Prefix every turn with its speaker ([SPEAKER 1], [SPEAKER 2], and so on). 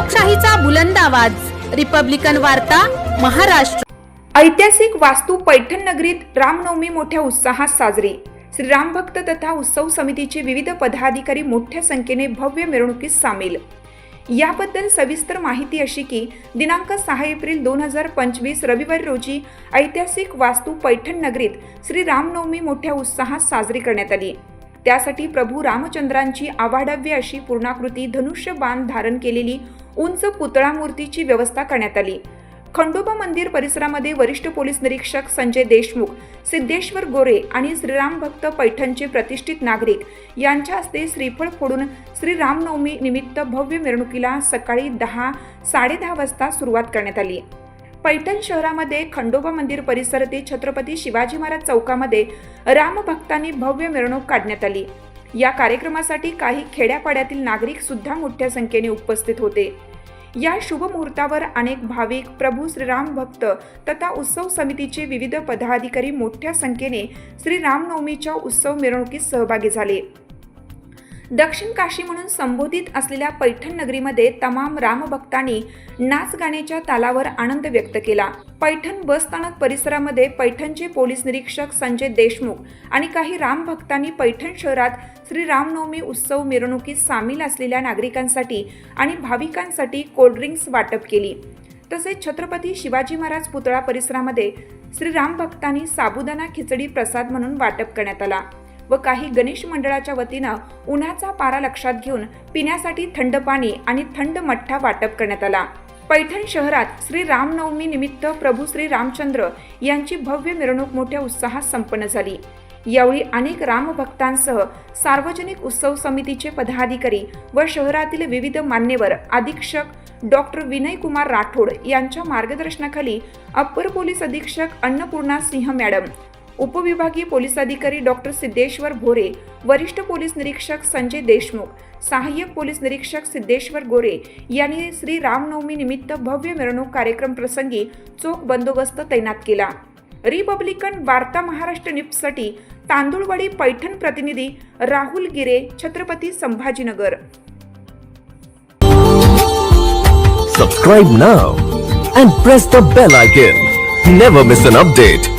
[SPEAKER 1] लोकशाहीचा बुलंद आवाज, रिपब्लिकन वार्ता, महाराष्ट्र।
[SPEAKER 2] ऐतिहासिक वास्तू पैठण नगरीत रामनवमी मोठ्या उत्साहात साजरी। श्रीराम भक्त तथा उत्सव समितीचे विविध पदाधिकारी मोठ्या संख्येने भव्य मिरवणुकीत सामील। याबद्दल सविस्तर माहिती अशी की दिनांक 6 एप्रिल 2025 रविवारी रोजी ऐतिहासिक वास्तू पैठण नगरीत श्री रामनवमी मोठ्या उत्साहात साजरी करण्यात आली। त्यासाठी प्रभू रामचंद्रांची आवाढव्य अशी पूर्णाकृती धनुष्य बाण धारण केलेली उंच पुतळा मूर्तीची व्यवस्था करण्यात आली। खंडोबा मंदिर परिसरामध्ये वरिष्ठ पोलीस निरीक्षक संजय देशमुख, सिद्धेश्वर गोरे आणि श्रीराम भक्त पैठणचे प्रतिष्ठित नागरिक यांच्या हस्ते श्रीफळ फोडून श्री रामनवमी निमित्त भव्य मिरवणुकीला सकाळी 10:30 वाजता सुरुवात करण्यात आली। पैठण शहरामध्ये खंडोबा मंदिर परिसर ते छत्रपती शिवाजी महाराज चौकामध्ये रामभक्तांनी भव्य मिरवणूक काढण्यात आली। या कार्यक्रमासाठी काही खेड्यापाड्यातील नागरिक सुद्धा मोठ्या संख्येने उपस्थित होते। या शुभ मुहूर्तावर अनेक भाविक, प्रभू श्रीराम भक्त तथा उत्सव समितीचे विविध पदाधिकारी मोठ्या संख्येने श्री रामनवमीच्या उत्सव मिरवणुकीत सहभागी झाले। दक्षिण काशी म्हणून संबोधित असलेल्या पैठण नगरीमध्ये तमाम रामभक्तांनी नाच गाण्याच्या तालावर आनंद व्यक्त केला। पैठण बस स्थानक परिसरामध्ये पैठणचे पोलीस निरीक्षक संजय देशमुख आणि काही रामभक्तांनी पैठण शहरात श्री रामनवमी उत्सव मिरवणुकीत सामील असलेल्या नागरिकांसाठी आणि भाविकांसाठी कोल्ड्रिंक्स वाटप केली। तसेच छत्रपती शिवाजी महाराज पुतळा परिसरामध्ये श्री राम भक्तांनी साबुदाणा खिचडी प्रसाद म्हणून वाटप करण्यात आला व काही गणेश मंडळाच्या वतीनं उन्हाचा पारा लक्षात घेऊन पिण्यासाठी थंड पाणी आणि थंड मठ्ठा वाटप करण्यात आला। पैठण शहरात श्री रामनवमी निमित्त प्रभू श्री रामचंद्र यांची भव्य मिरवणूक मोठ्या उत्साहात संपन्न झाली। यावेळी अनेक रामभक्तांसह सार्वजनिक उत्सव समितीचे पदाधिकारी व शहरातील विविध मान्यवर अधीक्षक डॉक्टर विनय कुमार राठोड यांच्या मार्गदर्शनाखाली अप्पर पोलीस अधीक्षक अन्नपूर्णा सिंह मॅडम, उपविभागीय पोलीस अधिकारी डॉक्टर सिद्धेश्वर भोरे, वरिष्ठ पोलीस निरीक्षक संजय देशमुख, सहाय्यक पोलीस निरीक्षक सिद्धेश्वर गोरे यांनी श्री रामनवमी निमित्त भव्य मिरवणूक कार्यक्रम प्रसंगी चोख बंदोबस्त तैनात केला। रिपब्लिकन वार्ता महाराष्ट्र न्यूजसाठी तांदुळवाडी पैठण प्रतिनिधी राहुल गिरे, Chhatrapati Sambhajinagar.
[SPEAKER 3] Subscribe now and press the bell icon. Never miss an update.